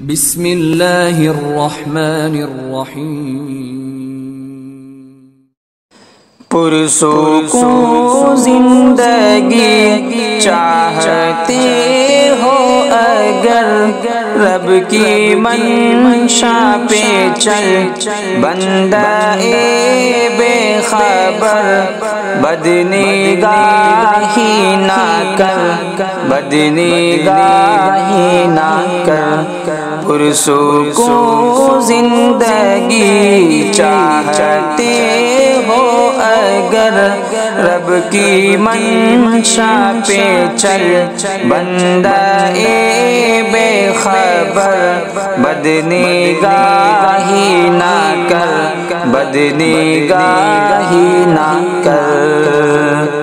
बिस्मिल्लाहिर्रहमानिर्रहीम। पुरसुकून जिंदगी चाहते हो अगर, रब की मंशा पे चल बंदा ए बेखबर। बदनिगाही ना कर, बदनिगाही ना कर। पुरसुकून जिंदगी चाहते हो अगर, रब की मंशा पे चल बंदा ए बेखबर। बदनिगाही ना कर, बदनिगाही ना कर।